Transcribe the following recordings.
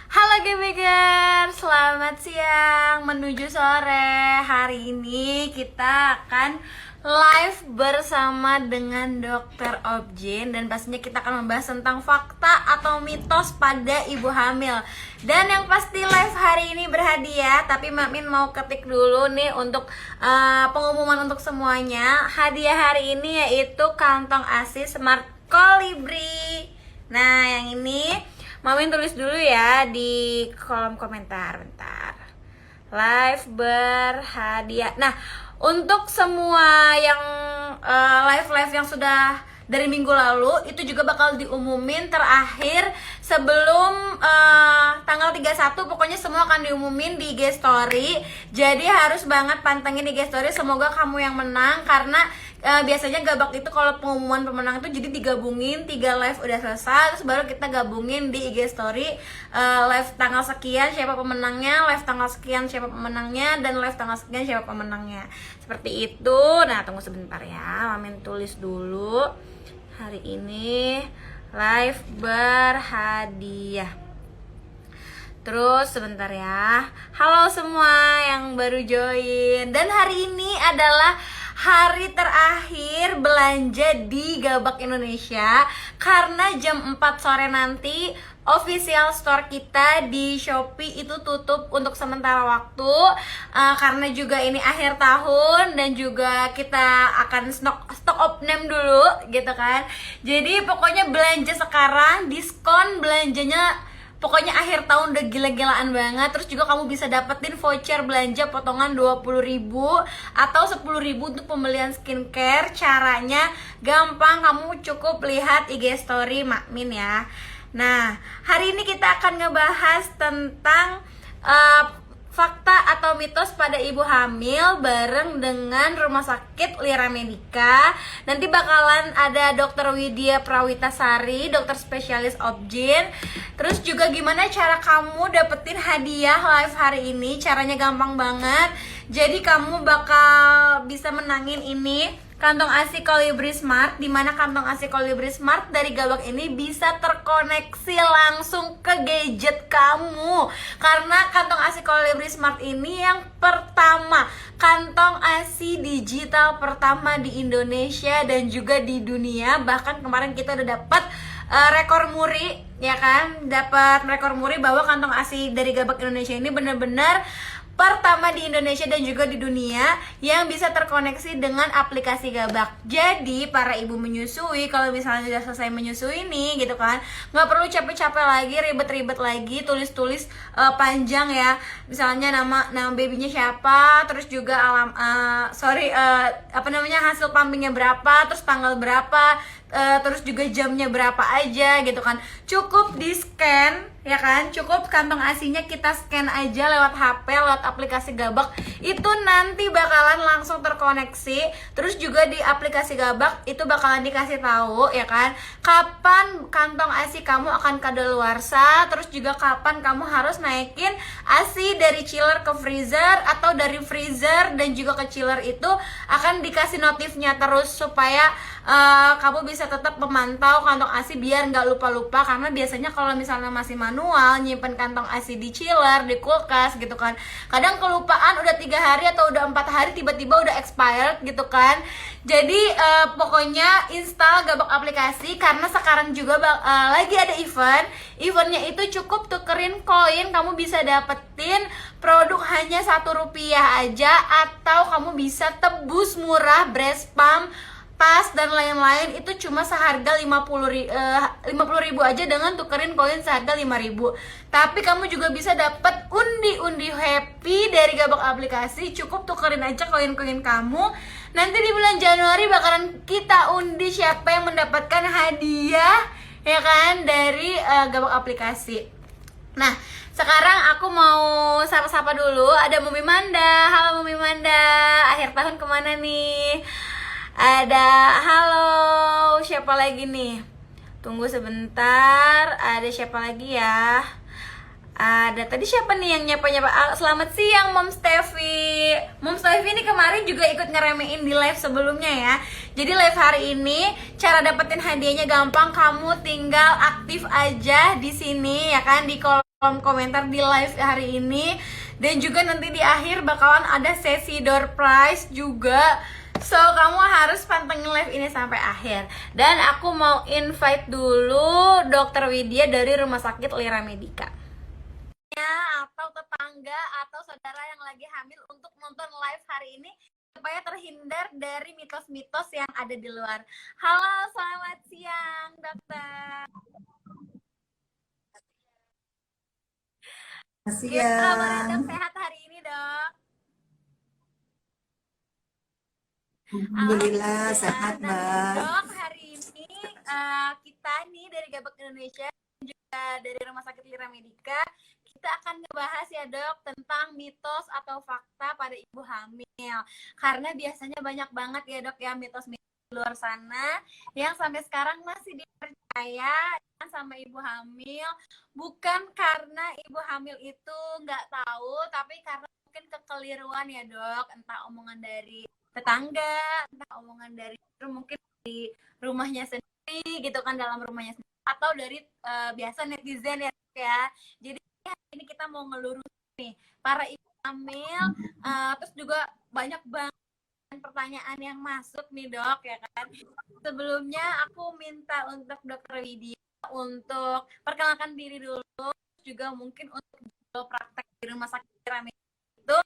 Halo Gbeger, selamat siang menuju sore. Hari ini kita akan live bersama dengan Dokter Objin. Dan pastinya kita akan membahas tentang fakta atau mitos pada ibu hamil. Dan yang pasti live hari ini berhadiah. Tapi Mak Min mau ketik dulu nih untuk pengumuman untuk semuanya. Hadiah hari ini yaitu kantong ASI Smart Kolibri. Nah yang ini Mamin tulis dulu ya di kolom komentar. Bentar. Live berhadiah. Nah, untuk semua yang live-live yang sudah dari minggu lalu itu juga bakal diumumin terakhir sebelum tanggal 31. Pokoknya semua akan diumumin di IG story. Jadi harus banget pantengin IG story. Semoga kamu yang menang karena biasanya gabak itu kalau pengumuman pemenang itu jadi digabungin 3 live udah selesai, terus baru kita gabungin di IG story live tanggal sekian siapa pemenangnya, live tanggal sekian siapa pemenangnya, dan live tanggal sekian siapa pemenangnya. Seperti itu. Nah tunggu sebentar ya, Mamin tulis dulu. Hari ini live berhadiah. Terus sebentar ya. Halo semua yang baru join. Dan hari ini adalah hari terakhir belanja di Gabak Indonesia. Karena jam 4 sore nanti official store kita di Shopee itu tutup untuk sementara waktu, karena juga ini akhir tahun dan juga kita akan stok of name dulu gitu kan. Jadi pokoknya belanja sekarang, diskon belanjanya pokoknya akhir tahun udah gila-gilaan banget. Terus juga kamu bisa dapetin voucher belanja potongan 20.000 atau 10.000 untuk pembelian skincare. Caranya gampang, kamu cukup lihat IG story Mak Min ya. Nah, hari ini kita akan ngebahas tentang fakta atau mitos pada ibu hamil bareng dengan Rumah Sakit Lira Medica. Nanti bakalan ada Dr. Widya Prawitasari, dokter spesialis Objin. Terus juga gimana cara kamu dapetin hadiah live hari ini. Caranya gampang banget. Jadi kamu bakal bisa menangin ini kantong ASI Kolibri Smart, dimana kantong ASI Kolibri Smart dari Gabak ini bisa terkoneksi langsung ke gadget kamu. Karena kantong ASI Kolibri Smart ini yang pertama, kantong ASI digital pertama di Indonesia dan juga di dunia. Bahkan kemarin kita udah dapat rekor muri, ya kan? Dapat rekor muri bahwa kantong ASI dari Gabak Indonesia ini benar-benar pertama di Indonesia dan juga di dunia yang bisa terkoneksi dengan aplikasi Gabak. Jadi para ibu menyusui, kalau misalnya sudah selesai menyusui nih gitu kan, nggak perlu capek-capek lagi, ribet-ribet lagi, tulis-tulis panjang ya. Misalnya nama babynya siapa, terus juga hasil pumpingnya berapa, terus tanggal berapa, terus juga jamnya berapa aja gitu kan. Cukup di scan ya kan, cukup kantong ASI-nya kita scan aja lewat HP, lewat aplikasi Gabak. Itu nanti bakalan langsung terkoneksi. Terus juga di aplikasi Gabak itu bakalan dikasih tahu ya kan, kapan kantong ASI kamu akan kadaluarsa. Terus juga kapan kamu harus naikin ASI dari chiller ke freezer, atau dari freezer dan juga ke chiller itu akan dikasih notifnya terus supaya kamu bisa tetap memantau kantong ASI biar nggak lupa-lupa. Karena biasanya kalau misalnya masih manual nyimpen kantong ASI di chiller, di kulkas gitu kan, kadang kelupaan udah 3 hari atau udah 4 hari tiba-tiba udah expired gitu kan. Jadi pokoknya install Gabak aplikasi, karena sekarang juga lagi ada eventnya itu cukup tukerin koin. Kamu bisa dapetin produk hanya Rp1 aja, atau kamu bisa tebus murah breast pump, tas dan lain-lain itu cuma seharga 50.000 aja dengan tukerin koin seharga 5.000. Tapi kamu juga bisa dapat undi-undi happy dari Gabak aplikasi. Cukup tukerin aja koin-koin kamu. Nanti di bulan Januari bakalan kita undi siapa yang mendapatkan hadiah ya kan dari Gabak aplikasi. Nah, sekarang aku mau sapa-sapa dulu. Ada Mumi Manda. Halo Mumi Manda. Akhir tahun kemana nih? Ada halo, siapa lagi nih? Tunggu sebentar, ada siapa lagi ya? Ada tadi siapa nih yang nyapa-nyapa? Selamat siang Mom Steffi. Mom Steffi ini kemarin juga ikut ngeremein di live sebelumnya ya. Jadi live hari ini cara dapetin hadiahnya gampang, kamu tinggal aktif aja di sini ya kan, di kolom kolom komentar di live hari ini. Dan juga nanti di akhir bakalan ada sesi door prize juga. So, kamu harus pantengin live ini sampai akhir. Dan aku mau invite dulu Dokter Widya dari Rumah Sakit Lira Medica. Atau tetangga atau saudara yang lagi hamil untuk nonton live hari ini supaya terhindar dari mitos-mitos yang ada di luar. Halo, selamat siang, dokter. Gimana kabarnya, dok? Sehat hari ini, dok? Alhamdulillah sehat, Mbak. Dok, hari ini kita nih dari Gabak Indonesia juga dari Rumah Sakit Lira Medica, kita akan ngebahas ya, dok, tentang mitos atau fakta pada ibu hamil. Karena biasanya banyak banget ya, dok, ya, mitos-mitos di luar sana yang sampai sekarang masih dipercaya sama ibu hamil, bukan karena ibu hamil itu nggak tahu, tapi karena mungkin kekeliruan ya, dok, entah omongan dari tetangga, entah omongan dari mungkin di rumahnya sendiri gitu kan, dalam rumahnya sendiri, atau dari biasa netizen ya. Jadi ini kita mau ngelurus nih para ibu hamil, terus juga banyak banget pertanyaan yang masuk nih, dok, ya kan. Sebelumnya aku minta untuk dokter Widya untuk perkenalkan diri dulu, juga mungkin untuk praktek di rumah sakit Ramai itu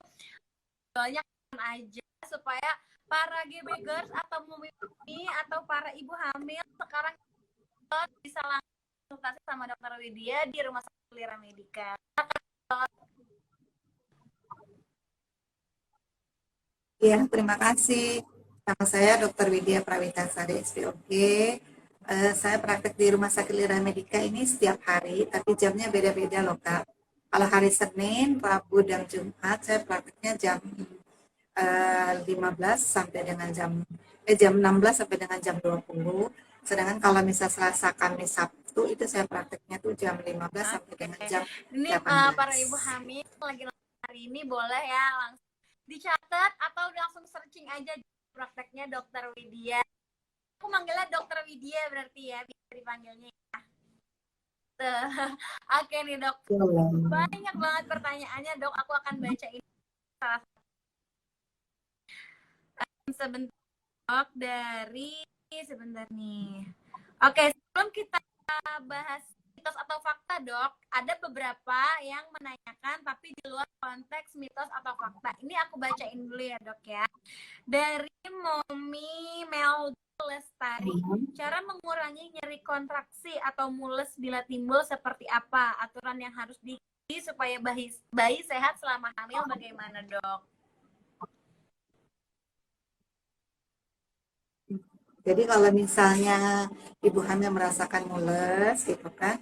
banyak aja supaya para GBGers atau mumi atau para ibu hamil sekarang bisa langsung konsultasi sama dokter Widya di Rumah Sakit Lira Medica. Ya, terima kasih. Nama saya Dr. Widya Prawitasari, SPOG. Saya praktek di Rumah Sakit Lira Medica ini setiap hari, tapi jamnya beda-beda loh, Kak. Kalau hari Senin, Rabu, dan Jumat, saya prakteknya jam 15 sampai dengan jam 16 sampai dengan jam 20. Sedangkan kalau misal Selasa, Kamis, Sabtu itu saya prakteknya tuh jam 15 sampai dengan jam 18. Ini para ibu hamil lagi hari ini boleh ya langsung dicatat atau langsung searching aja di prakteknya dokter Widya. Aku manggilnya dokter Widya berarti ya, bisa dipanggilnya ya. Oke nih, dok. Banyak banget pertanyaannya, dok. Aku akan bacain salah sebentar, dok, dari sebentar nih. Oke, sebelum kita bahas mitos atau fakta, dok, ada beberapa yang menanyakan tapi di luar konteks mitos atau fakta. Ini aku bacain dulu ya, dok, ya. Dari Momi Mel Lestari, cara mengurangi nyeri kontraksi atau mules bila timbul seperti apa? Aturan yang harus diikuti supaya bayi sehat selama hamil bagaimana, dok? Jadi kalau misalnya ibu hamil merasakan mules gitu kan,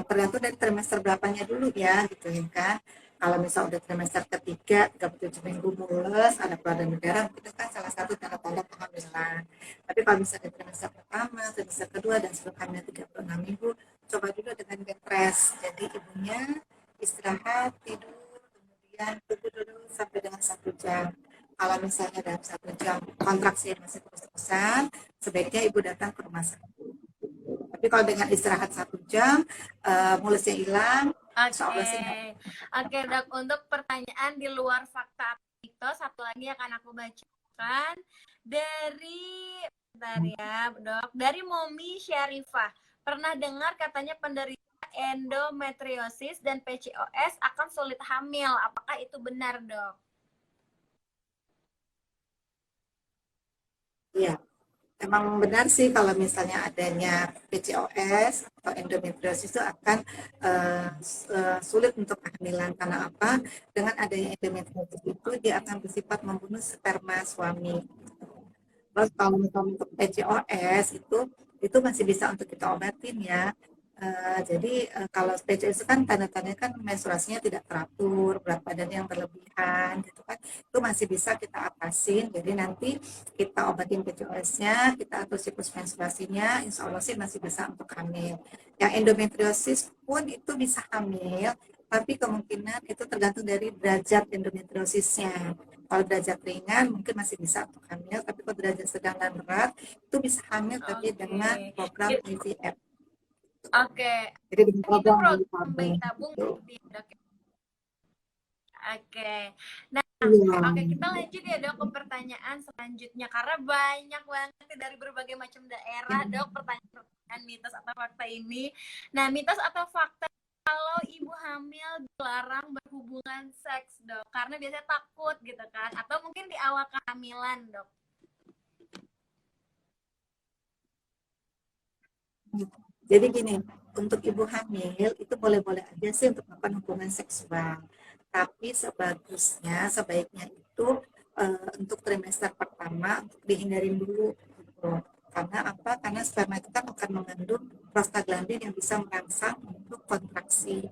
tergantung dari trimester berapanya dulu ya gitu ya kan. Kalau misal udah trimester ketiga, 37 minggu mules, ada keluar darah, itu kan salah satu tanda-tanda kehamilan. Tapi kalau misalnya trimester pertama, trimester kedua, dan sebelum hamil 36 minggu, coba dulu dengan bed rest. Jadi ibunya istirahat, tidur, kemudian tunggu dulu sampai dengan 1 jam. Kalau misalnya dalam 1 jam kontraksi masih terus-terusan, sebaiknya ibu datang ke rumah sakit. Tapi kalau dengan istirahat 1 jam, mulusnya hilang, Oke, dok. Untuk pertanyaan di luar fakta mitos, satu lagi akan aku bacakan dari, bentar ya, dok. Dari Momi Syarifah. Pernah dengar katanya penderita endometriosis dan PCOS akan sulit hamil. Apakah itu benar, dok? Iya, emang benar sih kalau misalnya adanya PCOS atau endometriosis itu akan sulit untuk kehamilan. Karena apa? Dengan adanya endometriosis itu dia akan bersifat membunuh sperma suami. Terus kalau misalnya untuk PCOS itu masih bisa untuk kita obatin ya. Jadi kalau PCOS itu kan tanda-tandanya kan menstruasinya tidak teratur, berat badan yang berlebihan gitu kan, itu masih bisa kita atasin. Jadi nanti kita obatin PCOS-nya, kita atur siklus menstruasinya, insya Allah sih masih bisa untuk hamil. Yang endometriosis pun itu bisa hamil, tapi kemungkinan itu tergantung dari derajat endometriosisnya. Kalau derajat ringan mungkin masih bisa untuk hamil, tapi kalau derajat sedang dan berat itu bisa hamil tapi dengan program IVF. Oke, Jadi dengan itu program bayi program bayi tabung tabung gitu. berarti ya, Dok. Oke. Nah, Iya. oke kita lanjut ya Dok ke pertanyaan selanjutnya karena banyak banget nih dari berbagai macam daerah Dok pertanyaan mitos atau fakta ini. Nah, mitos atau fakta kalau ibu hamil dilarang berhubungan seks Dok karena biasanya takut gitu kan atau mungkin di awal kehamilan Dok. Jadi gini, untuk ibu hamil itu boleh-boleh aja sih untuk melakukan hubungan seksual. Tapi sebaiknya itu untuk trimester pertama untuk dihindarin dulu gitu. Karena apa? Karena sperma itu kan akan mengandung prostaglandin yang bisa merangsang untuk kontraksi.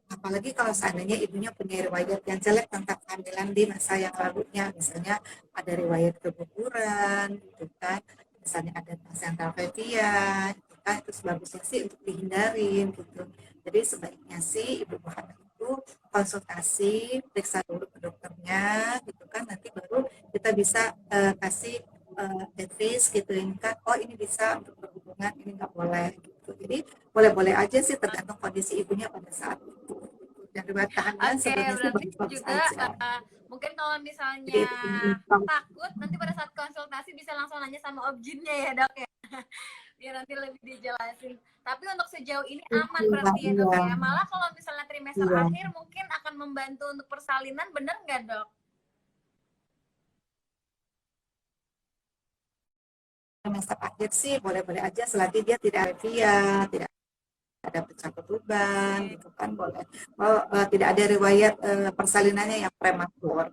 Apalagi kalau seandainya ibunya punya riwayat yang jelek tentang kehamilan di masa yang lalunya, misalnya ada riwayat keguguran, gitu kan, misalnya ada placental previa, gitu kan, itu sebagusnya sih untuk dihindarin gitu. Jadi sebaiknya sih ibu hamil itu konsultasi, periksa dulu ke dokternya, gitu kan, nanti baru kita bisa kasih advice gitu kan, oh ini bisa untuk berhubungan, ini nggak boleh gitu. Jadi boleh-boleh aja sih tergantung kondisi ibunya pada saat itu. Dan riwayat kehamilan Oke, sebenarnya sih berarti bagus-bagus juga aja. mungkin kalau Jadi misalnya itu takut nanti pada saat konsultasi bisa langsung nanya sama objinnya ya Dok ya. Biar nanti lebih dijelasin. Tapi untuk sejauh ini aman iya, berarti ya Dok iya, ya. Malah kalau misalnya trimester iya. akhir mungkin akan membantu untuk persalinan, bener nggak Dok? Semester akhir sih boleh-boleh aja selagi dia tidak revia, tidak ada pecah ketuban, Oke. gitu kan boleh. Oh, tidak ada riwayat persalinannya yang prematur.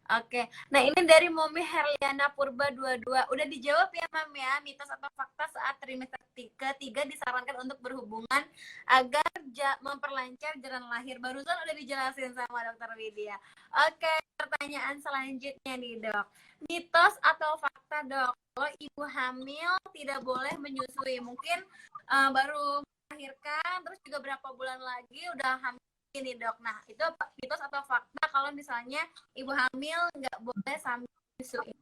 Oke, nah ini dari Momi Herliana Purba 22. Udah dijawab ya Mam ya, mitos atau fakta saat trimester ketiga disarankan untuk berhubungan agar memperlancar jalan lahir. Barusan udah dijelasin sama dokter Widya. Oke, pertanyaan selanjutnya nih dok. Mitos atau fakta dok, kalau ibu hamil tidak boleh menyusui. Mungkin baru melahirkan, terus juga berapa bulan lagi udah hamil ini dok. Nah itu mitos atau fakta kalau misalnya ibu hamil nggak boleh sambil menyusui.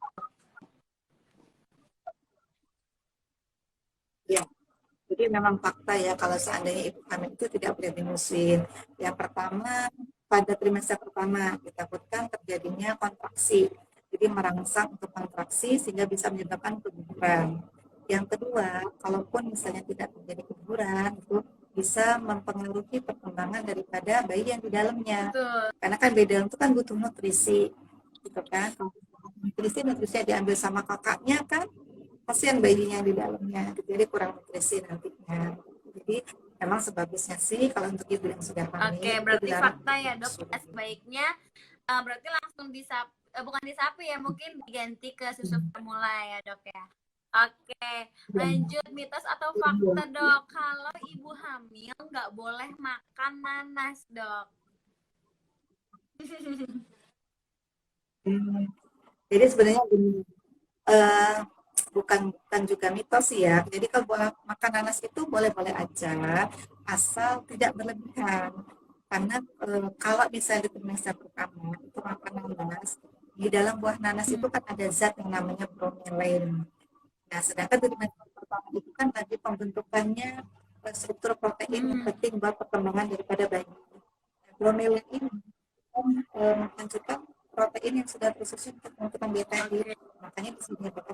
Ya, jadi memang fakta ya kalau seandainya ibu hamil itu tidak boleh menyusui. Yang pertama, pada trimester pertama ditakutkan terjadinya kontraksi. Jadi merangsang untuk kontraksi sehingga bisa menyebabkan keguguran. Yang kedua, kalaupun misalnya tidak terjadi keguguran, itu bisa mempengaruhi perkembangan daripada bayi yang di dalamnya. Betul. Karena kan bayi dalam itu kan butuh nutrisi, gitu kan. Kalau nutrisinya diambil sama kakaknya kan, kasihan bayinya di dalamnya, gitu. Jadi kurang nutrisi nantinya. Jadi memang sebagusnya sih kalau untuk ibu yang sudah Oke, hamil itu berarti dilarang fakta untuk ya dok. menyusui. Ya, sebaiknya berarti langsung bukan disapu ya, mungkin diganti ke susu formula ya dok ya. Oke, lanjut mitos atau fakta dok. Kalau ibu hamil nggak boleh makan nanas dok. Hmm. Jadi sebenarnya eh, bukan juga mitos sih ya. Jadi kalau makan nanas itu boleh-boleh aja, asal tidak berlebihan. Karena kalau misalnya di trimester pertama itu makan nanas, di dalam buah nanas itu kan ada zat yang namanya bromelain. Nah, sedangkan di trimester pertama itu kan lagi pembentukannya struktur protein yang penting buat perkembangan daripada bayi. Bromelain ini menunjukkan protein yang sudah tersusun untuk pembentukan beta-ini. Oke. Makanya di sini dapat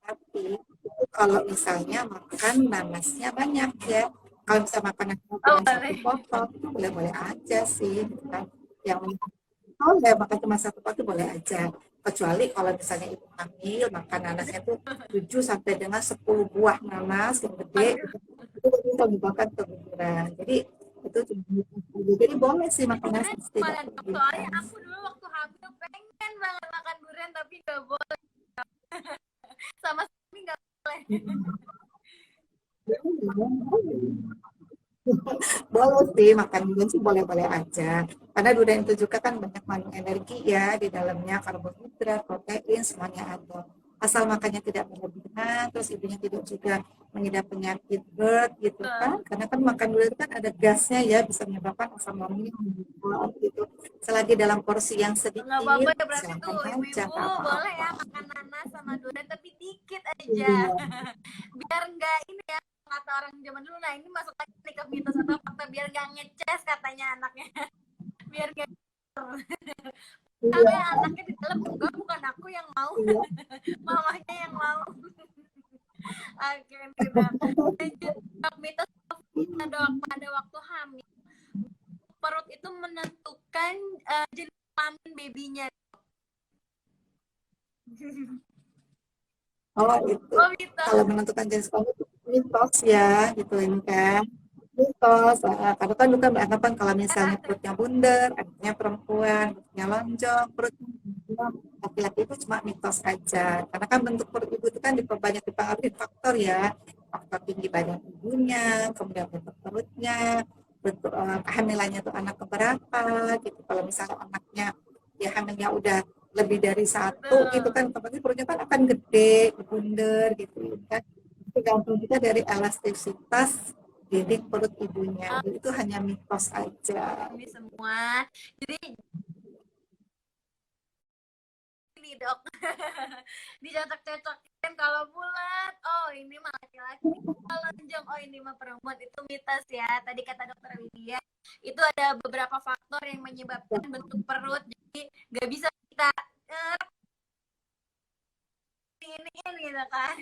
tapi itu kalau misalnya makan nanasnya banyak ya. Kalau bisa makan nanasnya Oh cuma satu boleh. potong itu boleh-boleh aja sih. Kan? Yang oh ya makan cuma satu potong boleh aja. Kecuali kalau misalnya ibu hamil makan nanasnya itu 7 sampai dengan 10 buah nanas yang gede Aduh. itu bisa menyebabkan keguguran. Jadi itu jadi boleh sih makan nasi Durian tidak mana dok? Soalnya berlebihan. aku dulu waktu hamil pengen banget makan durian tapi nggak boleh. Sama sekali nggak boleh. Boleh sih makan durian sih boleh-boleh aja. Karena durian itu juga kan banyak mengandung energi ya di dalamnya karbohidrat, protein semuanya ada. Asal makannya tidak berlebihan, terus ibunya tidak juga mengidap penyakit GERD gitu kan. Karena kan makan durian kan ada gasnya ya bisa menyebabkan asam lambung gitu. Selagi dalam porsi yang Nggak apa-apa sedikit, ya berarti silakan tuh aja, ibu-ibu nggak boleh apa-apa. ya makan nanas sama durian tapi dikit aja. Iya. Biar nggak ini ya kata orang zaman dulu. Nah ini masuk lagi nih ke mitos atau fakta biar gak ngeces katanya anaknya. Biar gak Iya, tapi anaknya di dalam enggak, bukan aku yang mau, iya. mamanya yang mau. Oke nih dok, lanjut dok, mitos dok, pada waktu hamil perut itu menentukan jenis kelamin babynya. Oh itu Oh mitos. kalau menentukan jenis kelamin itu mitos ya gitu ini kan. Mitos, karena kan bukan beranggapan kalau misalnya perutnya bundar, anaknya perempuan, perutnya lonjong, perutnya panjang, laki-laki itu cuma mitos aja. Karena kan bentuk perut ibu itu kan banyak dipengaruhi faktor ya, faktor tinggi badan ibunya, kemudian bentuk perutnya, bentuk kehamilannya tuh anak keberapa gitu. Kalau misalnya anaknya ya hamilnya udah lebih dari satu gitu Betul. kan, otomatis perutnya kan akan gede, bundar gitu kan. Tergantung juga dari elastisitas dinding perut ibunya. Ah, Jadi itu hanya mitos aja. ini semua. Jadi ini dok, dicocok-cocokin kalau bulat, oh ini mah laki-laki, kalau lonjong, oh ini mah perempuan. Itu mitos ya. Tadi kata dokter Widya, itu ada beberapa faktor yang menyebabkan bentuk perut. Jadi nggak bisa kita ini gitu kan.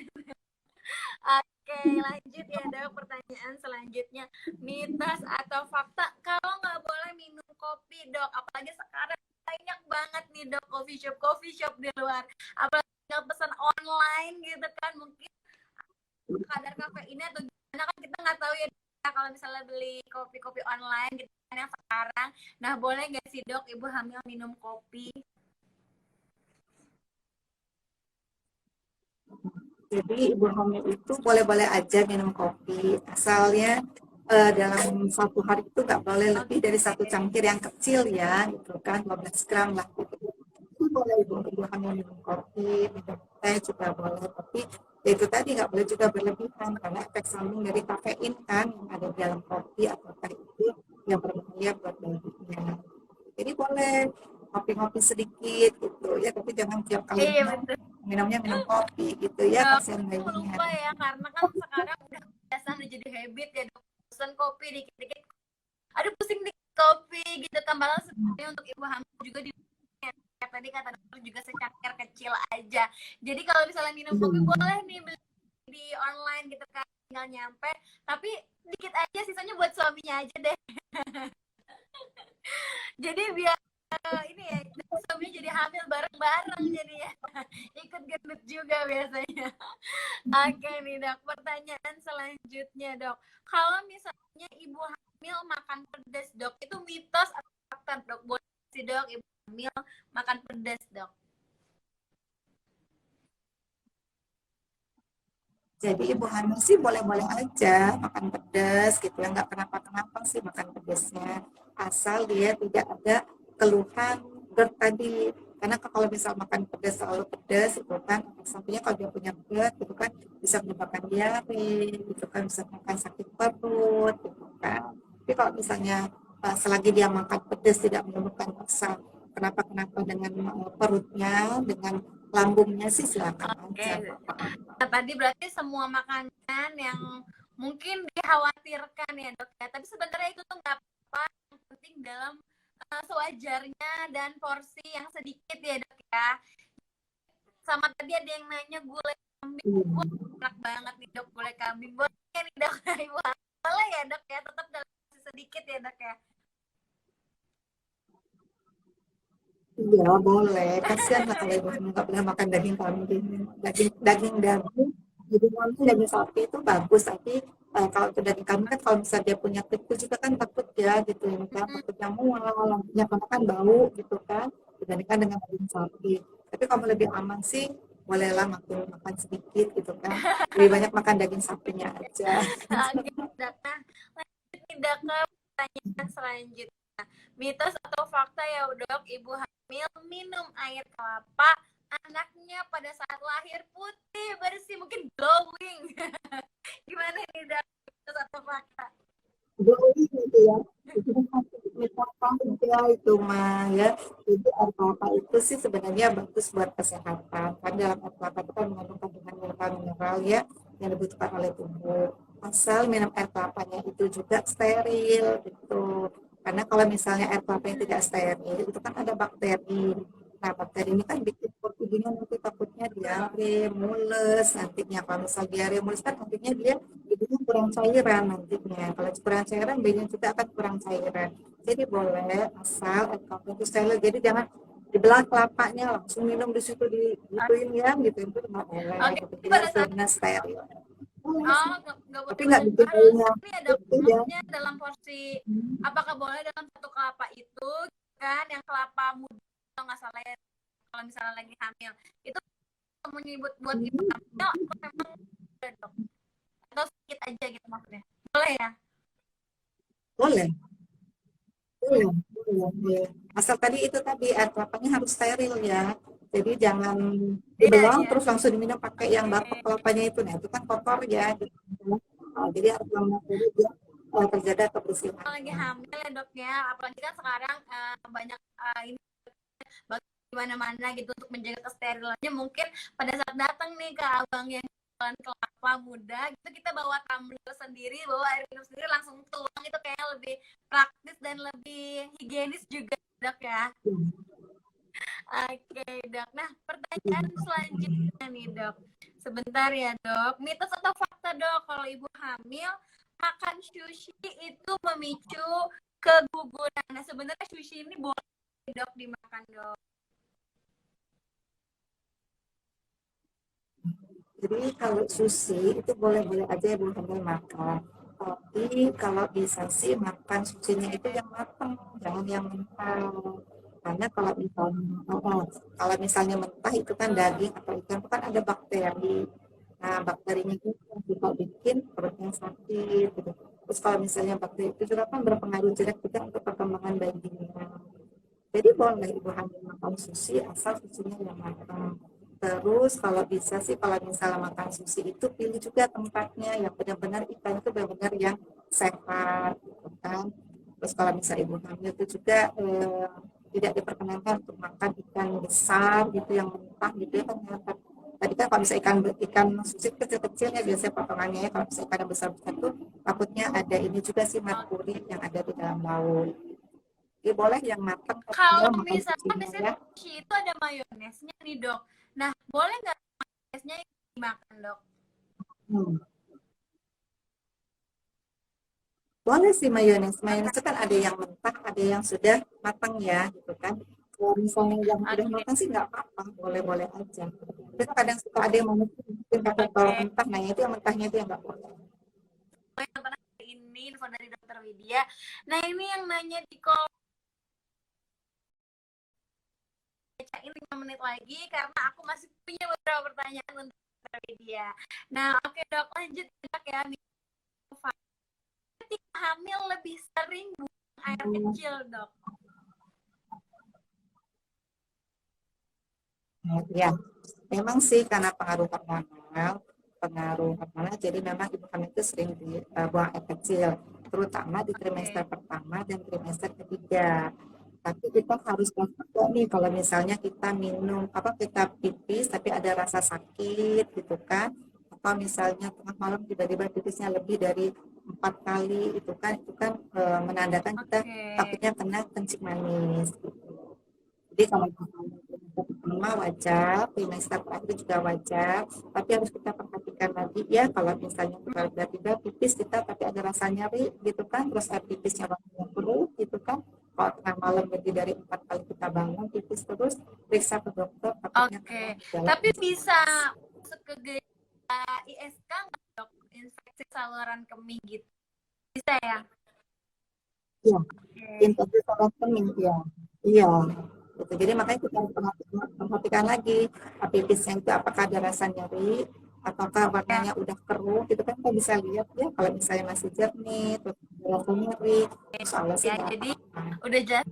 Oke, lanjut ya dok. Pertanyaan selanjutnya, mitos atau fakta kalau nggak boleh minum kopi dok, apalagi sekarang banyak banget nih dok coffee shop di luar, apalagi tinggal pesan online gitu kan, mungkin kadar kafeinnya atau gimana kan kita nggak tahu ya. Kalau misalnya beli kopi online gitu kan yang sekarang, nah boleh nggak sih dok ibu hamil minum kopi? Jadi ibu hamil itu boleh-boleh aja minum kopi, asalnya dalam satu hari itu nggak boleh lebih dari Oke. satu cangkir yang kecil ya, gitu kan, 12 gram lah. Gitu. Itu boleh ibu hamil minum kopi, minum teh juga boleh, tapi ya itu tadi nggak boleh juga berlebihan karena efek samping dari kafein kan yang ada di dalam kopi atau teh itu yang berbahaya buat bayinya. Jadi boleh ngopi-ngopi sedikit gitu ya, tapi jangan tiap kali Iya betul. minumnya minum kopi gitu ya, Dok, kasihan aku bayinya. lupa ya karena kan sekarang udah kebiasaan udah jadi habit ya dok. Pesan kopi dikit-dikit, aduh pusing nih kopi gitu kan, padahal sebenarnya untuk ibu hamil juga di kayak tadi kata dokter juga secangkir kecil aja. Jadi kalau misalnya minum kopi boleh nih beli di online gitu kan, tinggal nyampe, tapi dikit aja, sisanya buat suaminya aja deh. Jadi biar ini ya, suaminya jadi hamil bareng-bareng jadi ya. Ikut gendut juga biasanya. Oke nih dok, pertanyaan selanjutnya dok. Kalau misalnya ibu hamil makan pedas dok, itu mitos atau fakta dok? Boleh sih dok ibu hamil makan pedas dok? Jadi ibu hamil sih boleh-boleh aja makan pedas gitu ya, nggak kenapa-kenapa sih makan pedasnya. Asal dia tidak ada keluhan GERD tadi. Karena kalau misal makan pedas selalu pedas itu kan sampainya kalau dia punya GERD gitu kan bisa menyebabkan diare gitu kan, bisa menyebabkan sakit perut gitu kan. Tapi kalau misalnya selagi dia makan pedas tidak menemukan rasa kenapa-kenapa dengan perutnya, dengan lambungnya sih silakan Oke. aja nggak apa-apa. Nah, tadi berarti semua makanan yang mungkin dikhawatirkan ya dok ya. Tapi sebenarnya itu tuh nggak apa-apa. Yang penting dalam sewajarnya dan porsi yang sedikit ya dok ya. Sama tadi ada yang nanya gulai kambing. Wah, enak banget nih dok gulai kambing. Boleh nih dok, ibu boleh ya dok ya, tetap dalam porsi sedikit ya dok ya. Iya boleh, kasihan lah kalau ibu hamil nggak boleh makan daging kambing, daging jadi kambing daging sapi itu bagus, tapi kalau itu daging kambing kan kalau misalnya dia punya tikus juga kan takut ya gitu ya kan, takutnya mual, nantinya karena kan bau gitu kan, dibandingkan dengan daging sapi. Tapi kalau lebih aman sih, bolehlah makan makan sedikit gitu kan, lebih banyak makan daging sapinya aja. Oke dok. Nah, lanjut nih dok ke pertanyaan selanjutnya. Mitos atau fakta ya dok, ibu hamil minum air kelapa, anaknya pada saat lahir putih bersih, mungkin glowing. Gimana nih dok, mitos atau fakta? Joey gitu ya, itu kan pasti misalkan gitu ya itu mah ya. Jadi air kelapa itu sih sebenarnya bagus buat kesehatan. Kan dalam air kelapa itu kan mengandung kandungan mineral-mineral ya yang dibutuhkan oleh tubuh. asal minum air kelapanya itu juga steril gitu. Karena kalau misalnya air kelapa yang tidak steril itu kan ada bakteri. Nah, bakteri ini kan bikin perut ibunya nanti takutnya diare, mules nantinya. Kalau misal diare, mules kan nantinya dia ibunya kurang cairan nantinya. Kalau kurang cairan, bayinya juga akan kurang cairan. Jadi boleh asal air kelapa itu steril. Jadi jangan dibelah kelapanya langsung minum di situ di gituin ya gitu itu nggak boleh Oke, gitu. jadi Jadi pada harus saat benar steril. Boleh oh sih. nggak boleh Tapi nggak banyak bikin harus, baunya tapi ada itu ya. maksudnya dalam porsi, apakah boleh dalam satu kelapa itu kan yang kelapa muda kalau nggak salah ya, kalau misalnya lagi hamil itu menyebut buat ibu hamil atau memang udah, dok, atau sedikit aja gitu maksudnya boleh ya? Boleh, boleh, boleh, boleh. Asal tadi itu tadi air kelapanya harus steril ya. Jadi jangan Iya dibelah iya, terus langsung diminum pakai yang oke. batok kelapanya itu. Nah, itu kan kotor ya. Gitu. Nah, jadi harus lama dulu dia terjaga Kalau lagi kebersihannya. hamil ya dok ya, apalagi kan sekarang banyak ini di mana-mana gitu untuk menjaga kesterilannya, mungkin pada saat datang nih ke abang yang jualan kelapa muda gitu kita bawa tumbler sendiri, bawa air minum sendiri langsung tuang, itu kayak lebih praktis dan lebih higienis juga dok ya. Oke dok, nah pertanyaan selanjutnya nih dok, sebentar ya dok, mitos atau fakta dok kalau ibu hamil makan sushi itu memicu keguguran? Nah sebenarnya sushi ini boleh dok dimakan dok? Jadi kalau sushi itu boleh-boleh aja ibu hamil makan. Tapi kalau bisa sih makan susinya itu yang matang, jangan yang mentah. Karena kalau misalnya, kalau misalnya mentah itu kan daging atau ikan itu kan ada bakteri. Nah, bakterinya itu yang bisa bikin perutnya sakit. Gitu. Terus kalau misalnya bakteri itu juga kan berpengaruh jelek juga untuk perkembangan bayinya. Jadi boleh ibu hamil makan sushi asal susinya yang matang. Terus kalau bisa sih kalau misalnya makan sushi itu pilih juga tempatnya yang benar-benar ikan itu benar-benar yang sehat, gitu kan. Terus kalau misalnya ibu hamil itu juga tidak diperkenankan untuk makan ikan besar gitu yang mentah gitu ya kan. Tadi kan kalau misalnya ikan ikan sushi kecil-kecil ya biasanya potongannya ya. Kalau misalnya ikan yang besar-besar tuh takutnya ada ini juga sih merkuri yang ada di dalam laut. Jadi boleh yang matang kalau dia Kalau makan misalnya sucinya biasanya ya. sushi itu ada mayonesnya nih dok, nah boleh nggak mayonesnya dimakan dok? Hmm. Boleh sih mayones. Mayones itu kan ada yang mentah, ada yang sudah matang ya, gitu kan. Kalau misalnya yang udah Oke matang sih nggak apa-apa, boleh-boleh aja. Tapi kadang suka ada yang mau mungkin pakai oke, bawang mentah, nah itu yang mentahnya itu yang nggak boleh. yang pernah ini info dari dokter Widya. Nah ini yang nanya di kolom, bacain 5 menit lagi karena aku masih punya beberapa pertanyaan untuk dokter Widya. Nah oke dok, lanjut dok ya. Ketika hamil lebih sering buang air kecil dok? Ya, memang sih karena pengaruh hormonal, jadi memang ibu hamil itu sering dibuang air kecil, terutama di trimester Oke pertama dan trimester ketiga. Tapi kita harus waspada nih kalau misalnya kita minum apa kita pipis tapi ada rasa sakit gitu kan, atau misalnya tengah malam tiba-tiba pipisnya lebih dari 4 kali itu kan menandakan kita oke takutnya kena kencing manis. Jadi kalau misalnya trimester pertama wajar, trimester terakhir juga wajar, tapi harus kita perhatikan lagi ya kalau misalnya kita tiba-tiba pipis kita tapi ada rasa nyeri gitu kan, terus air pipisnya warnanya keruh gitu kan, kalau tengah malam lebih dari 4 kali kita bangun pipis terus, periksa ke dokter takutnya oke, kena gejala tapi kencing bisa manis. masuk ke gejala ISK nggak dok, infeksi saluran kemih gitu, bisa ya? Iya, Oke infeksi saluran kemih ya. Iya. Gitu. Jadi makanya kita harus perhatikan lagi pipisnya itu apakah ada rasa nyeri, apakah ya, warnanya udah keruh, gitu kan kita bisa lihat ya kalau misalnya masih jernih, terus ada rasa nyeri, insya Allah sih ya nggak jadi apa-apa. udah jelas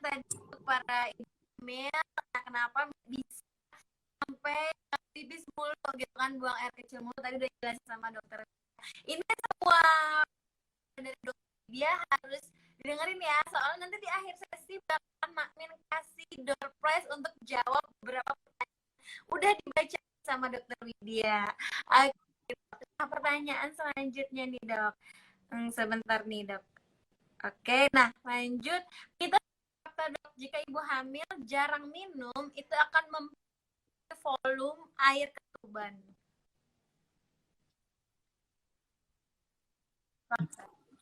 tadi untuk para ibu hamil kenapa bisa sampai pipis mulu gitu kan, buang air kecil mulu, tadi udah jelasin sama dokter. Ini semua dari dokter dia harus dengerin ya, soalnya nanti di akhir sesi bakal Makmin kasih door prize untuk jawab beberapa pertanyaan udah dibaca sama dokter Widya. pertanyaan selanjutnya nih dok. Sebentar nih dok. Oke, nah lanjut. Kita kata dok, jika ibu hamil jarang minum, itu akan mempengaruhi volume air ketuban.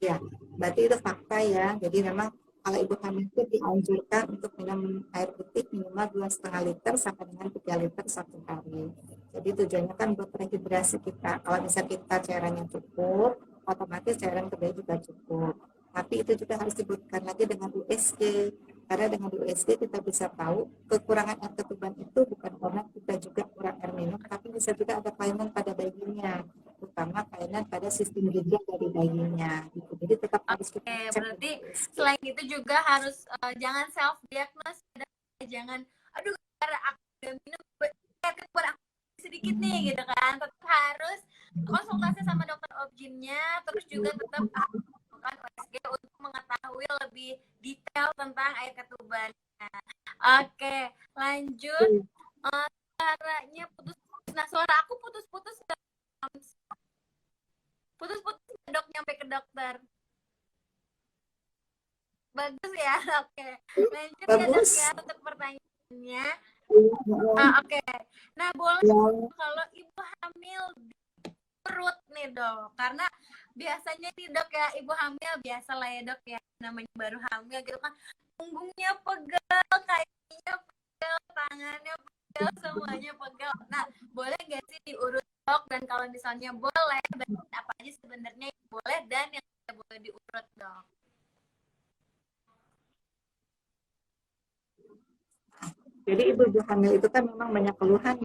Ya, berarti itu fakta ya. Jadi memang kalau ibu hamil itu dianjurkan untuk minum air putih minimal 2,5 liter sampai dengan 3 liter satu hari. Jadi tujuannya kan buat rehidrasi kita. Kalau misalnya kita cairannya cukup, otomatis cairan kedua juga cukup. Tapi itu juga harus dibuktikan lagi dengan USG. Karena dengan USG kita bisa tahu kekurangan air ketuban itu bukan karena kita juga kurang air minum, tapi bisa juga ada kelainan pada bayinya, terutama kelainan pada sistem ginjal dari bayinya. Gitu. Jadi tetap harus kita Oke, cek berarti dengan USG. selain itu juga harus jangan self diagnose, jangan aduh karena aku udah minum air ketuban aku sedikit nih gitu kan. Tetap harus konsultasi sama dokter objinnya, terus juga tetap melakukan USG untuk mengetahui lebih detail tentang air ketubannya. Oke, lanjut. Suaranya putus. Nah, suara aku putus-putus. Putus-putus dok nyampe ke dokter. Bagus ya, oke. Lanjut ya dok Bagus. ya untuk pertanyaannya. Ya, Oke. Nah, boleh kalau ibu hamil di perut nih dok, karena biasanya nih dok ya, ibu hamil biasa lah ya dok ya, namanya baru hamil gitu kan, punggungnya pegal, kakinya pegal, tangannya pegal, semuanya pegal. Nah, boleh nggak sih diurut dok? Dan kalau misalnya boleh, apa aja sebenarnya yang boleh dan yang tidak boleh diurut dok? jadi ibu-ibu hamil itu kan memang banyak keluhan.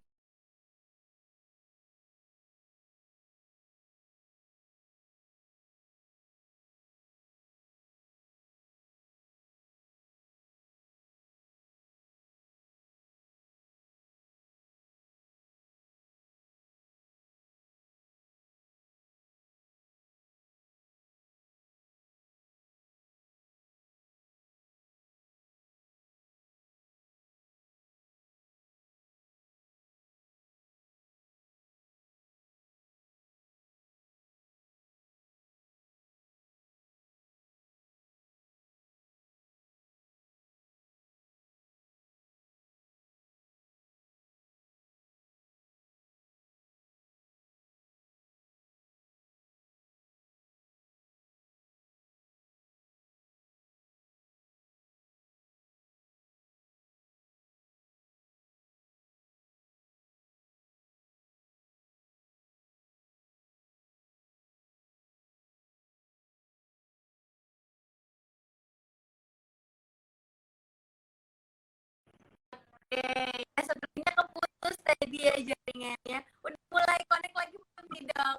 Oke, ya sepertinya keputus tadi ya jaringannya. Udah mulai connect lagi belum nih dok?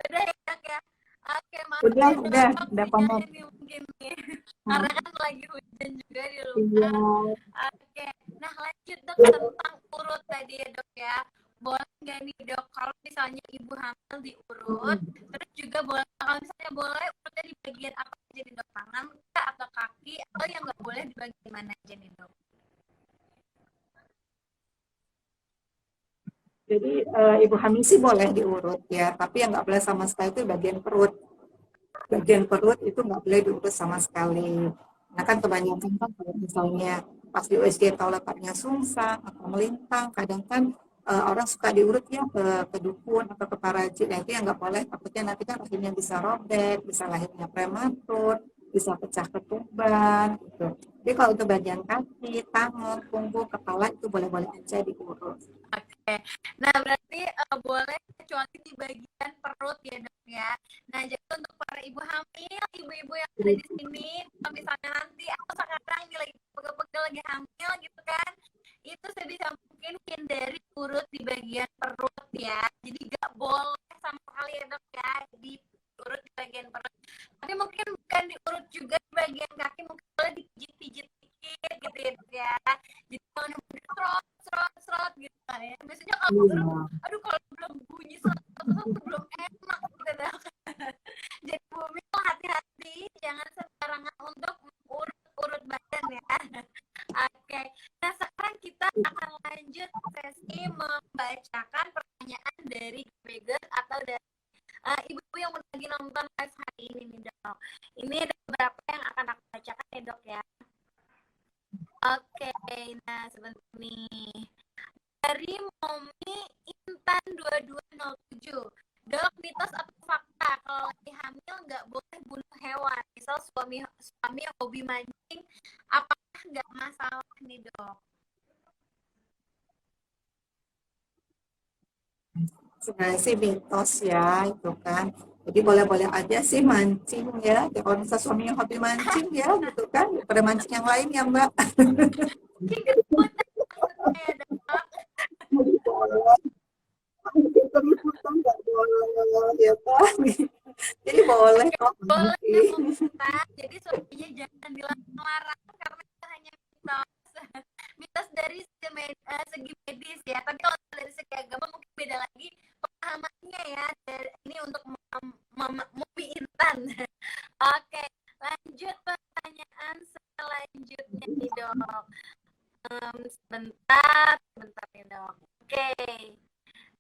Udah ya dok ya? Oke, maaf Udah, ya dok, udah sinyalnya konek. nih mungkin nih. Nah, Karena kan lagi hujan juga di iya. luar. Oke, nah lanjut dok tentang urut tadi ya dok ya. Boleh nggak nih dok, kalau misalnya ibu hamil diurut, terus juga boleh, kalau misalnya boleh urutnya di bagian apa aja nih dok? Tangan atau kaki, atau yang nggak boleh di bagian mana aja nih dok? Jadi ibu hamil sih boleh diurut ya, tapi yang nggak boleh sama sekali itu bagian perut. Bagian perut itu nggak boleh diurut sama sekali. Nah kan kebanyakan kan kalau misalnya pas di USG letaknya sungsang atau melintang, kadang kan orang suka diurut ya ke dukun atau ke parajin. Nah itu yang nggak boleh, takutnya nanti kan rahimnya bisa robek, bisa lahirnya prematur, bisa pecah ketuban gitu. Jadi kalau untuk bagian kaki, tangan, punggung, kepala itu boleh-boleh aja diurut. Oke, nah berarti boleh kecuali di bagian perut ya dok ya. Nah jadi untuk para ibu hamil, ibu-ibu yang ada di sini, kalau misalnya nanti atau sekarang ini lagi pegel-pegel lagi hamil gitu kan, itu sebisa mungkin hindari urut di bagian perut ya. Jadi gak boleh sama sekali ya dok ya diurut di bagian perut. Tapi mungkin bukan diurut juga di bagian kaki, mungkin boleh dipijit-pijit dikit gitu ya dok ya. Jadi kalau serot serot serot gitu kan ya. Biasanya kalau urut, Iya. aduh kalau belum bunyi serot serot belum enak gitu dok. Jadi bumi hati-hati, jangan sembarangan untuk urut-urut badan ya. Oke, nah sekarang kita akan lanjut sesi membacakan pertanyaan dari nah sebentar nih. Dari Momi Intan 2207. Dok, mitos atau fakta kalau lagi hamil nggak boleh bunuh hewan? Misal suami suami hobi mancing, apakah nggak masalah nih dok? Sebenarnya sih mitos ya itu kan. Jadi boleh-boleh aja sih mancing ya. Ya, kalau misalnya suaminya hobi mancing ya gitu kan. Daripada mancing yang lain ya Mbak. Ikan punah maksudnya ya dok. Jadi boleh. Kita liputan nggak boleh ya kan. Jadi boleh Oke, kok boleh mancing. Ustaz. Jadi suaminya jangan dilarang karena itu hanya mitos. Mitos dari segi medis ya. Tapi kalau dari segi agama mungkin beda lagi pemahamannya ya. Ini untuk Mobi Intan. Oke, lanjut pertanyaan selanjutnya nih dok. Sebentar nih dok. Oke.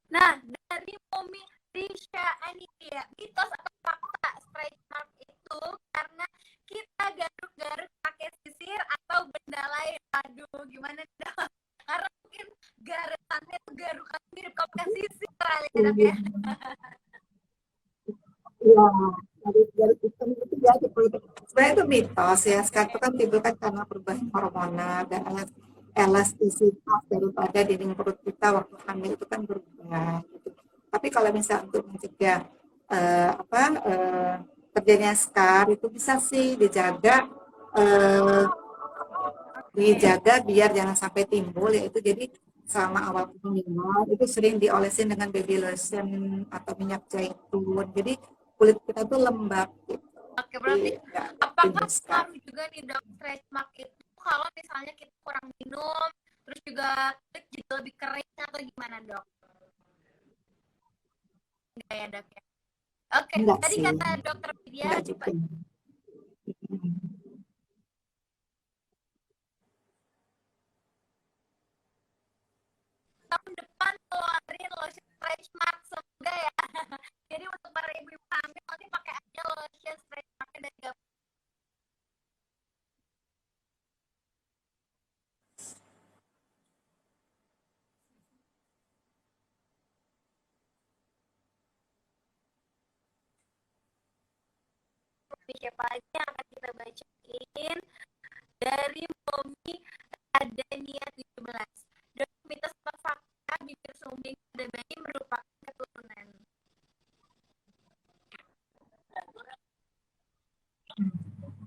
Nah, dari Momi Risha Anitia, mitos atau fakta stretch mark itu karena kita garuk-garuk pakai sisir atau benda lain? Aduh, gimana dong? Karena mungkin garukannya tuh garukan mirip pakai sisir kali ya dok ya. Iya, dari sistem itu ya sebenarnya itu mitos ya. Sekarang itu kan timbul kan karena perubahan hormonal dan elastisitas daripada dinding perut kita waktu hamil itu kan berubah. Gitu. Tapi kalau misalnya untuk mencegah apa terjadinya scar itu bisa sih eh, dijaga biar jangan sampai timbul yaitu jadi selama awal kehamilan itu sering diolesin dengan baby lotion atau minyak zaitun jadi kulit kita tuh lembab gitu. Oke, berarti Jadi nggak apakah timbul scar. pengaruh juga nih dok stretch mark itu kalau misalnya kita kurang minum, terus juga kulit jadi lebih kering atau gimana dok? Enggak ya dok ya? Oke, Enggak tadi sih, kata dokter Widya, enggak juga. tahun depan keluarin lotion stretch mark semoga ya. Jadi untuk para ibu-ibu hamil nanti pakai aja lotion stretch mark dari Gap. Siapa aja yang akan kita bacain dari Momi Adania 17. Dan mitos atau fakta bibir sumbing pada bayi merupakan keturunan.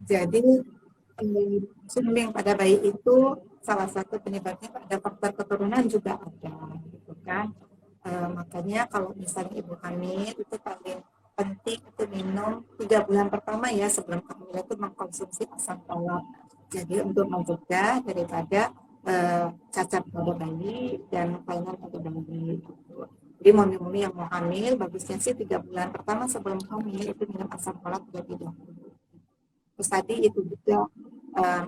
Jadi sumbing pada bayi itu salah satu penyebabnya pada faktor keturunan juga ada gitu kan. Makanya kalau misalnya ibu hamil itu paling penting itu minum 3 bulan pertama ya sebelum kehamilan itu mengkonsumsi asam folat. Jadi untuk mencegah daripada cacat pada bayi dan kelainan pada bayi. Gitu. Jadi mami-mami yang mau hamil bagusnya sih 3 bulan pertama sebelum hamil itu minum asam folat terlebih dahulu. Terus tadi itu juga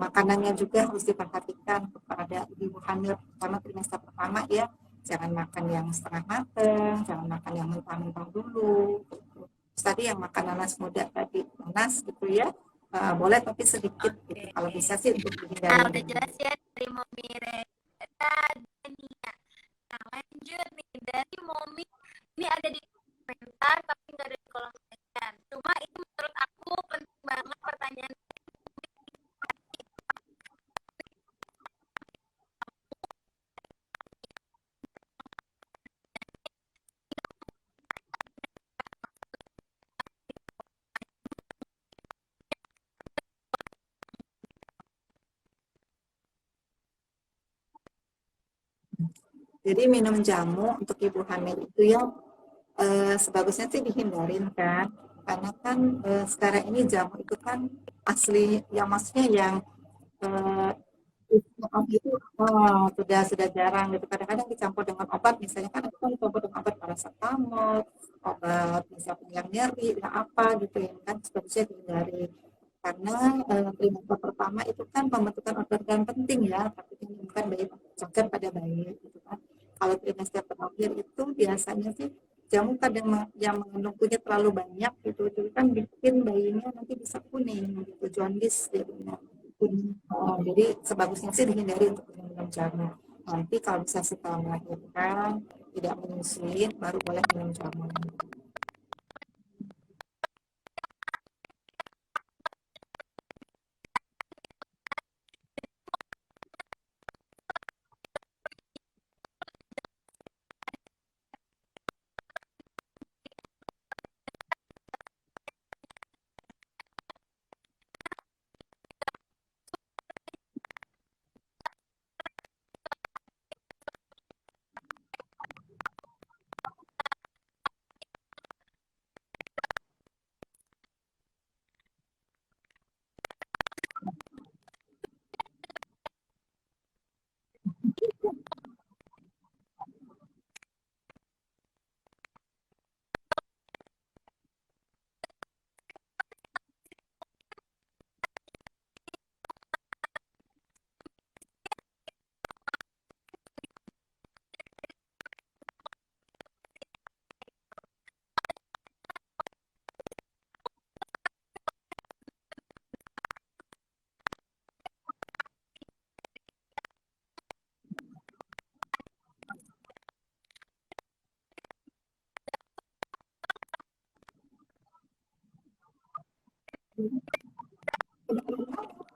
makanannya juga harus diperhatikan kepada ibu hamil pertama trimester pertama ya. Jangan makan yang setengah matang, jangan makan yang mentah-mentah dulu. Gitu. Terus tadi yang makan nanas muda tadi nanas gitu ya. Boleh tapi sedikit gitu. Oke. Kalau bisa sih untuk Nah, dihindari. udah jelas ya dari Momi Dania. Nah, lanjut nih dari Momi. Ini ada di komentar tapi nggak ada di kolom komentar. Cuma itu menurut aku penting banget pertanyaan. Jadi minum jamu untuk ibu hamil itu ya sebagusnya sih dihindarin kan. Karena kan sekarang ini jamu itu kan asli, yang maksudnya yang eh, itu sudah jarang gitu. Kadang-kadang dicampur dengan obat, misalnya kan itu kan dicampur dengan obat paracetamol, obat misalnya yang nyeri, yang apa gitu ya kan sebagusnya dihindari. Karena trimester pertama itu kan pembentukan organ penting ya, tapi ini bukan bayi cacat pada bayi gitu kan. Kalau trimester terakhir itu biasanya sih jamu kadang yang mengandung kunyit terlalu banyak gitu, itu kan bikin bayinya nanti bisa kuning gitu, jaundice jadinya. Jadi sebagusnya sih dihindari untuk jamu. Nanti kalau bisa setelah melahirkan tidak menyusui, baru boleh minum jamu.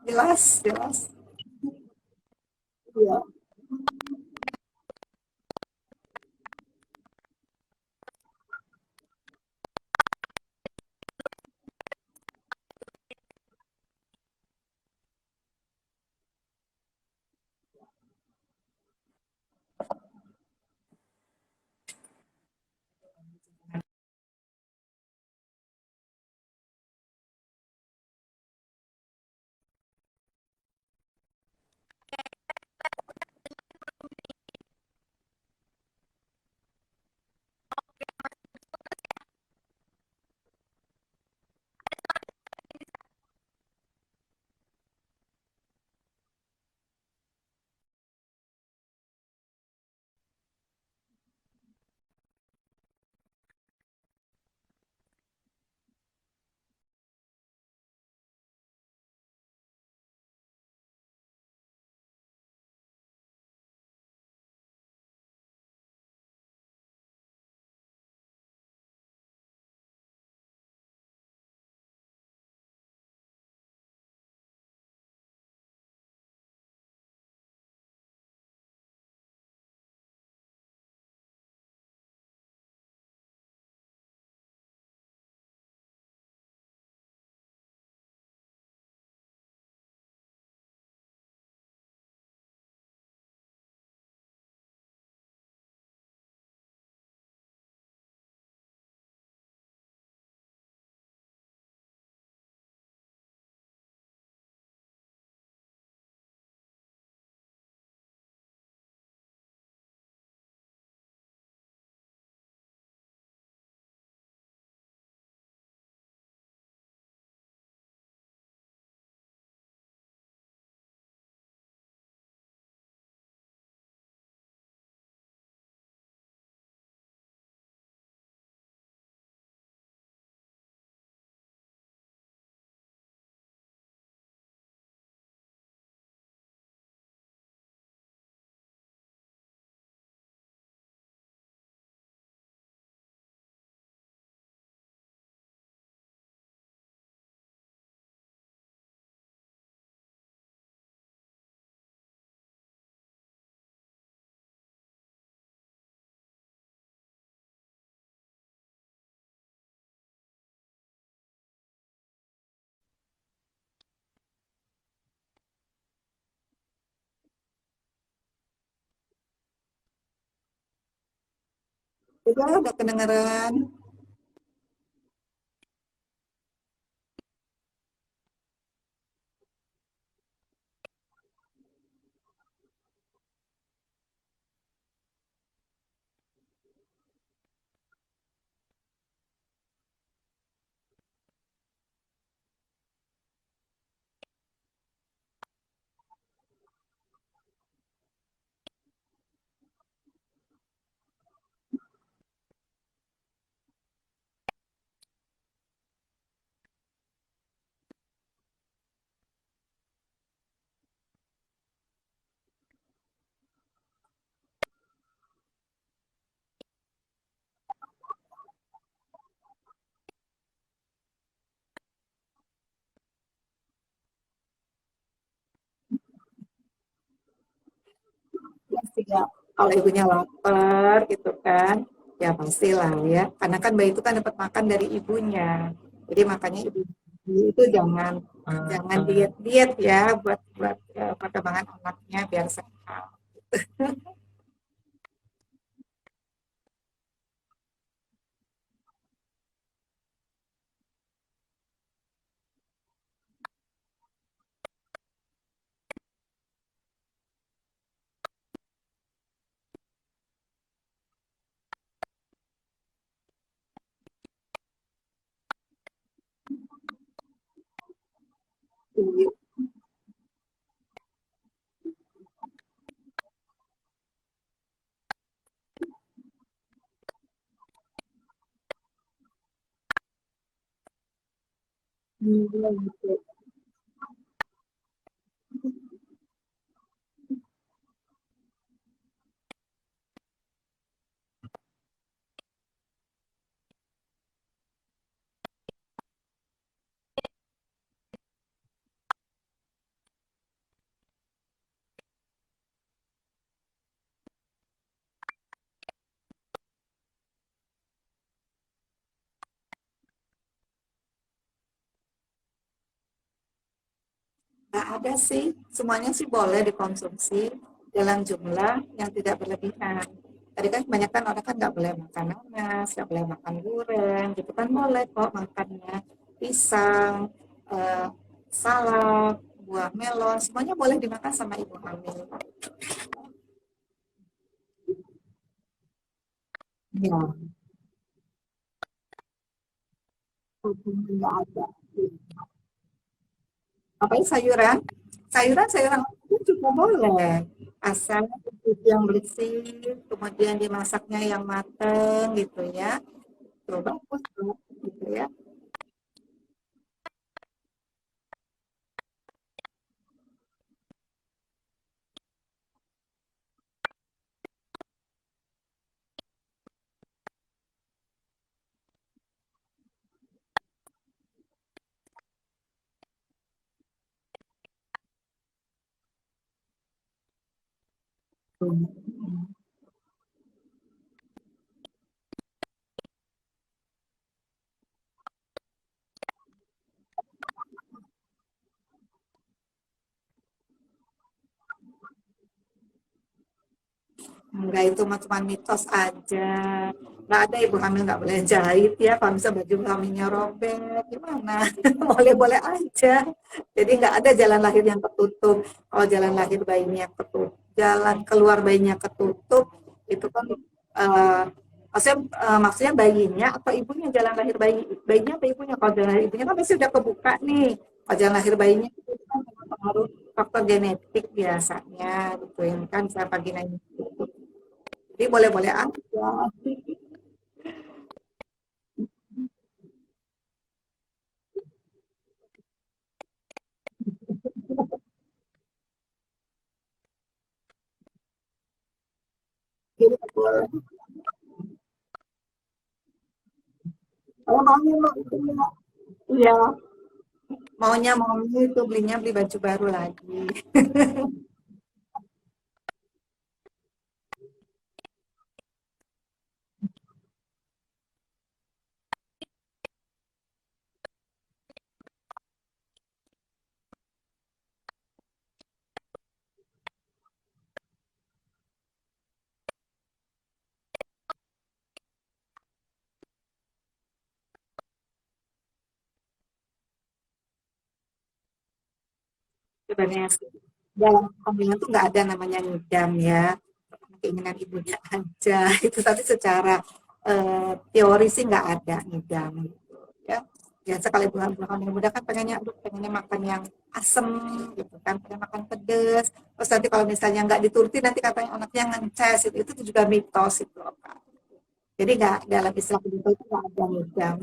Jelas, jelas. Iya. Udah kedengeran. Ya, kalau ibunya lapar gitu kan, ya pastilah ya. Karena kan bayi itu kan dapat makan dari ibunya. Jadi makanya ibu itu jangan jangan diet-diet ya buat buat perkembangan anaknya biar sehat. Iya. Iya, gitu. Nggak ada sih, semuanya sih boleh dikonsumsi dalam jumlah yang tidak berlebihan. Tadi kan kebanyakan orang kan nggak boleh makan nanas, nggak boleh makan durian, gitu kan boleh kok makannya pisang, eh, salak, buah melon, semuanya boleh dimakan sama ibu hamil. Ya, nggak ada. Apa ini sayuran? Sayuran itu juga boleh. Asal cuci yang bersih, kemudian dimasaknya yang mateng gitu ya. Tuh, bagus tuh, gitu ya. Enggak, itu mah cuma mitos aja. Nggak ada ibu hamil nggak boleh jahit ya. Kalau misalnya baju hamilnya robek, gimana? Boleh-boleh aja. Jadi nggak ada jalan lahir yang tertutup. Kalau jalan lahir bayinya ketutup, jalan keluar bayinya ketutup, itu kan maksudnya bayinya atau ibunya jalan lahir bayinya atau ibunya. Kalau jalan lahir ibunya kan pasti udah kebuka nih. Kalau jalan lahir bayinya itu kan pengaruh faktor genetik biasanya gitu yang kan saya vaginanya tutup. Jadi boleh-boleh aja. Jadi boleh. Kalau maunya mau itu ya. Iya, maunya itu belinya beli baju baru lagi. Sebenarnya sih, dalam kandungan tuh nggak ada namanya ngidam ya, keinginan ibunya aja. Itu tapi secara teori sih nggak ada ngidam gitu ya. Biasa kalau ibu hamil muda kan pengennya, aduh pengennya makan yang asem gitu kan, pengen makan pedes. Terus nanti kalau misalnya nggak dituruti nanti katanya anaknya ngences itu juga mitos itu loh, Kak. Jadi nggak, dalam istilah kedua itu nggak ada ngidam.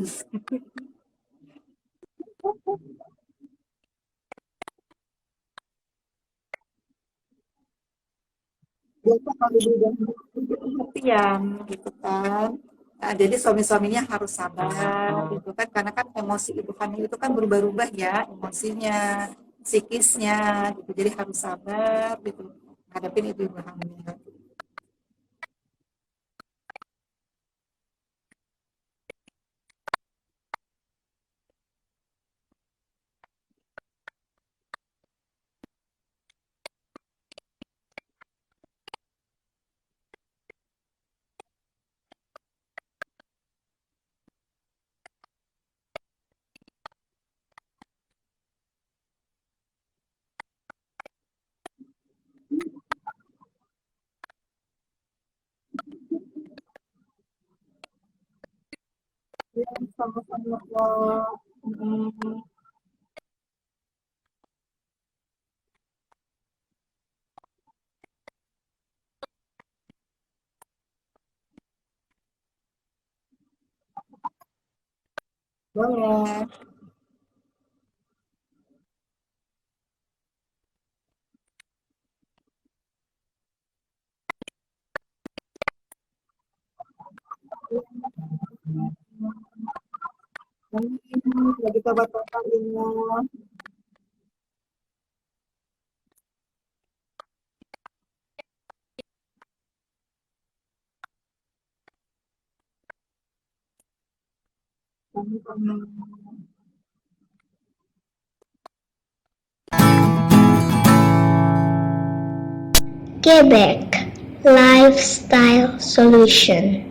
Biasa kalau ibu dan itu pengertian gitu kan. Nah, jadi suami-suaminya harus sabar gitu kan, karena kan emosi ibu hamil itu kan berubah-ubah ya emosinya, psikisnya gitu. Jadi harus sabar gitu hadapin ibu-ibu hamil. Ya, sama-sama kok. Mm. Boleh. Lagi coba-coba ini. Sama-sama. Quebec Lifestyle Solution.